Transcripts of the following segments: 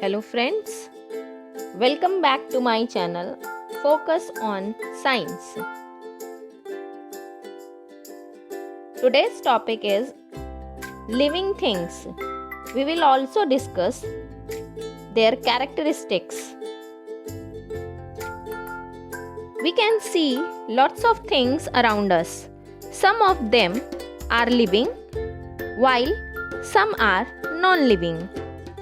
Hello friends, welcome back to my channel Focus on Science. Today's topic is living things. We will also discuss their characteristics. We can see lots of things around us. Some of them are living while some are non-living.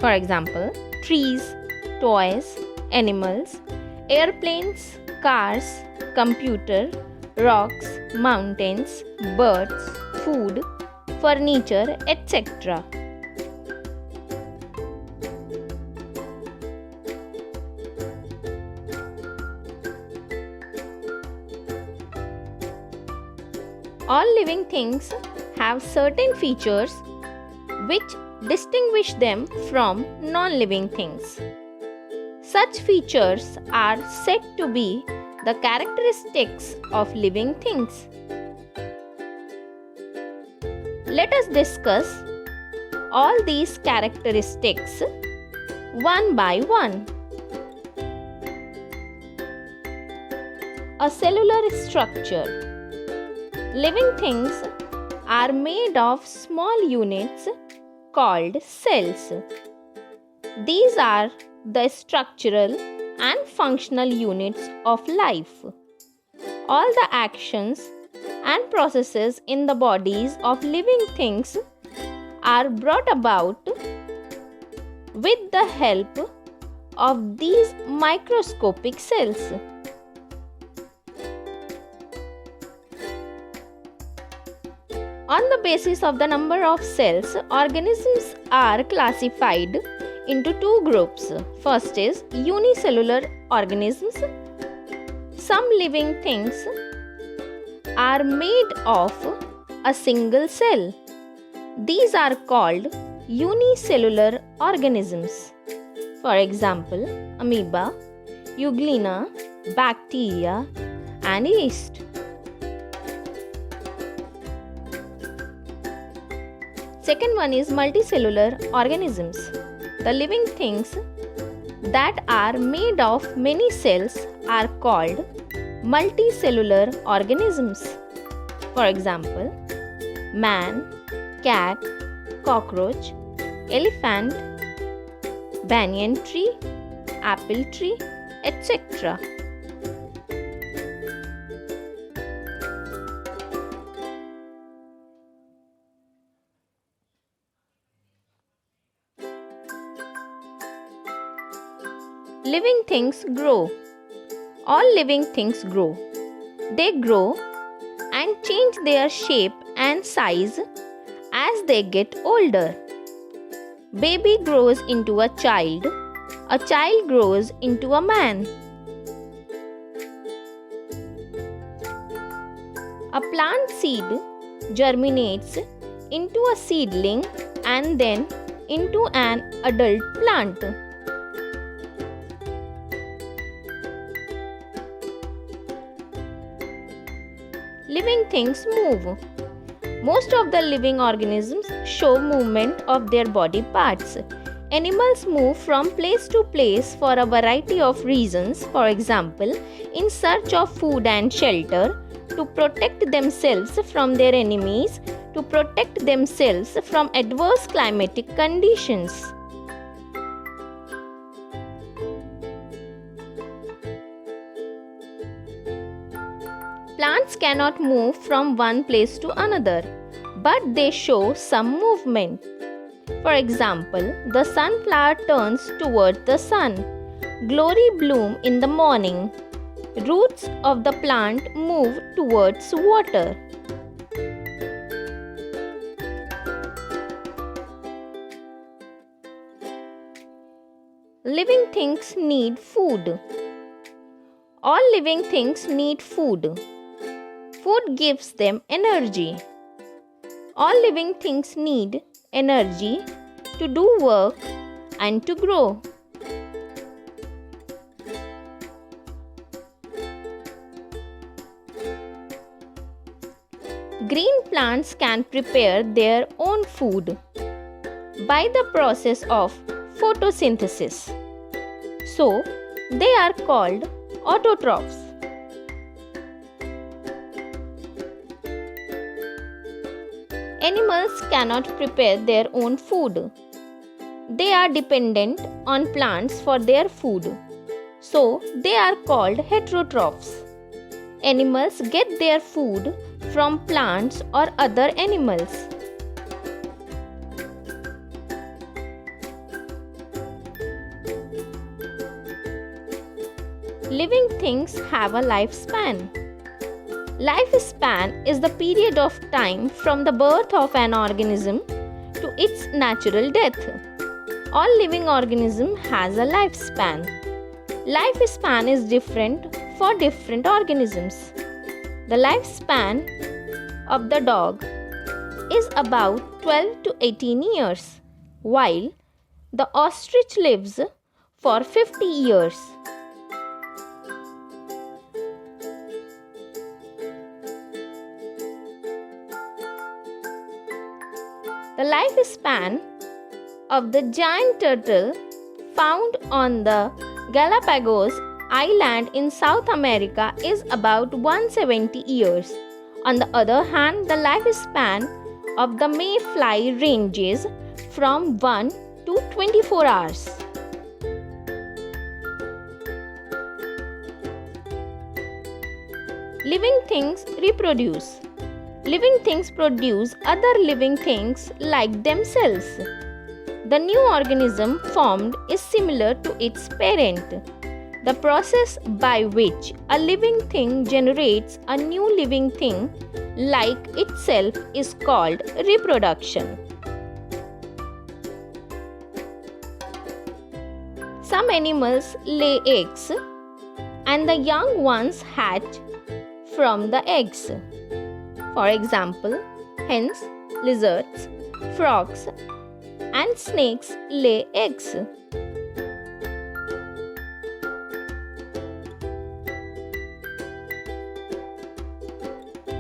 For example, trees, toys, animals, airplanes, cars, computer, rocks, mountains, birds, food, furniture, etc. All living things have certain features which distinguish them from non-living things. Such features are said to be the characteristics of living things. Let us discuss all these characteristics one by one. A cellular structure. Living things are made of small units called cells. These are the structural and functional units of life. All the actions and processes in the bodies of living things are brought about with the help of these microscopic cells. On the basis of the number of cells, organisms are classified into two groups. First is unicellular organisms. Some living things are made of a single cell. These are called unicellular organisms. For example, amoeba, euglena, bacteria, and yeast. Second one is multicellular organisms. The living things that are made of many cells are called multicellular organisms. For example, man, cat, cockroach, elephant, banyan tree, apple tree, etc. Living things grow. All living things grow. They grow and change their shape and size as they get older. Baby grows into a child grows into a man. A plant seed germinates into a seedling and then into an adult plant. Living things move. Most of the living organisms show movement of their body parts. Animals move from place to place for a variety of reasons. For example, in search of food and shelter, to protect themselves from their enemies, to protect themselves from adverse climatic conditions. Plants cannot move from one place to another, but they show some movement. For example, the sunflower turns toward the sun. Glory bloom in the morning. Roots of the plant move towards water. Living things need food. All living things need food. Food gives them energy. All living things need energy to do work and to grow. Green plants can prepare their own food. by the process of photosynthesis. So, they are called autotrophs. Animals cannot prepare their own food. They are dependent on plants for their food. So, they are called heterotrophs. Animals get their food from plants or other animals. Living things have a lifespan. Lifespan is the period of time from the birth of an organism to its natural death. All living organism has a lifespan. Lifespan is different for different organisms. The lifespan of the dog is about 12 to 18 years, while the ostrich lives for 50 years. The lifespan of the giant turtle found on the Galapagos Island in South America is about 170 years. On the other hand, the lifespan of the mayfly ranges from 1 to 24 hours. Living things reproduce. Living things produce other living things like themselves. The new organism formed is similar to its parent. The process by which a living thing generates a new living thing like itself is called reproduction. Some animals lay eggs and the young ones hatch from the eggs. For example, hens, lizards, frogs, and snakes lay eggs.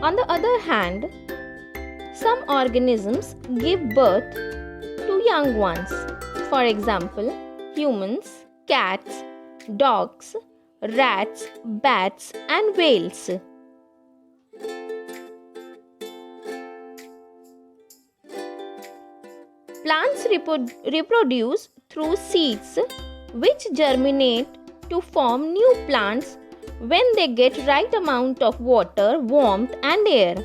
On the other hand, some organisms give birth to young ones. For example, humans, cats, dogs, rats, bats, and whales. Plants reproduce through seeds which germinate to form new plants when they get right amount of water, warmth and air.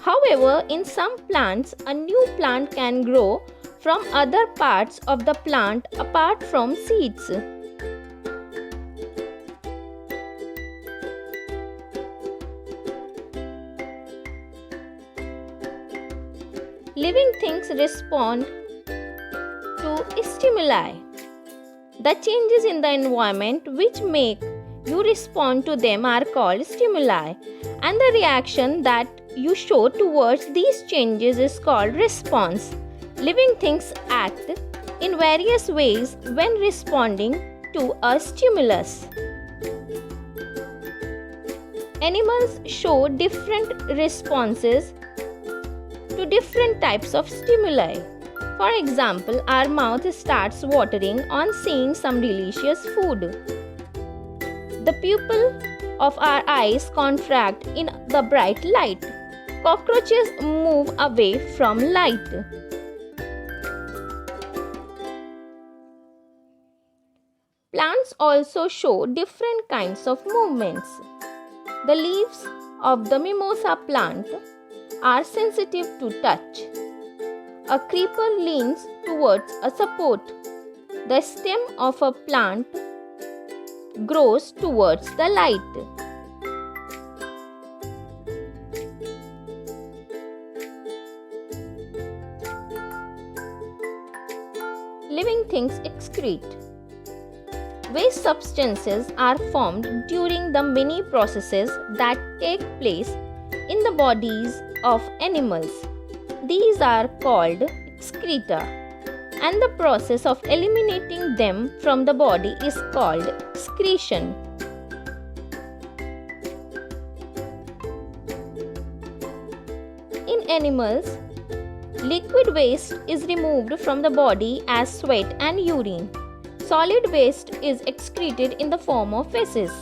However, in some plants, a new plant can grow from other parts of the plant apart from seeds. Living things respond to stimuli. The changes in the environment which make you respond to them are called stimuli, and the reaction that you show towards these changes is called response. Living things act in various ways when responding to a stimulus. Animals show different responses to different types of stimuli. For example, our mouth starts watering on seeing some delicious food. The pupil of our eyes contract in the bright light. Cockroaches move away from light. Plants also show different kinds of movements. The leaves of the mimosa plant are sensitive to touch. A creeper leans towards a support. The stem of a plant grows towards the light. Living things excrete. Waste substances are formed during the many processes that take place in the bodies of animals. These are called excreta, and the process of eliminating them from the body is called excretion. In animals, Liquid waste is removed from the body as sweat and urine. Solid waste is excreted in the form of feces.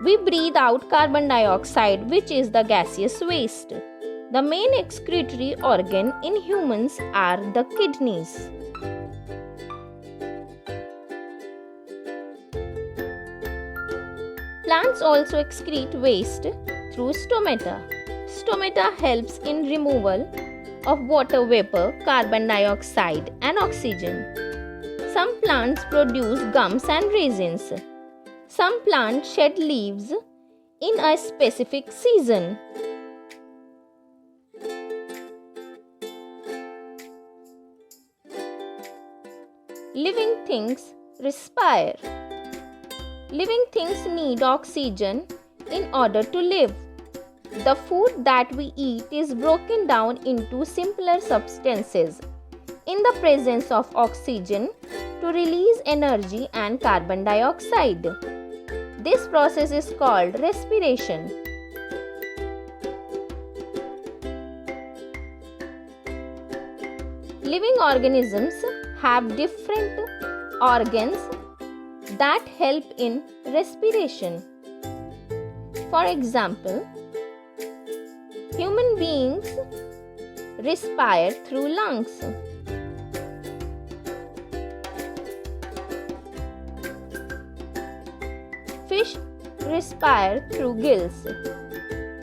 We breathe out carbon dioxide, which is the gaseous waste. The main excretory organ in humans are the kidneys. Plants also excrete waste through stomata. Stomata helps in removal of water vapor, carbon dioxide and oxygen. Some plants produce gums and raisins. Some plants shed leaves in a specific season. Living things respire. Living things need oxygen in order to live. The food that we eat is broken down into simpler substances in the presence of oxygen to release energy and carbon dioxide. This process is called respiration. Living organisms have different organs that help in respiration. For example, human beings respire through lungs. Fish respire through gills.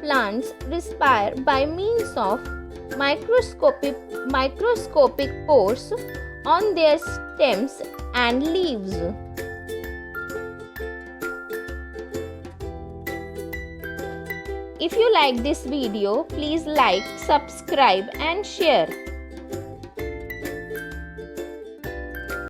Plants respire by means of microscopic pores on their stems and leaves. If you like this video, please like, subscribe and share.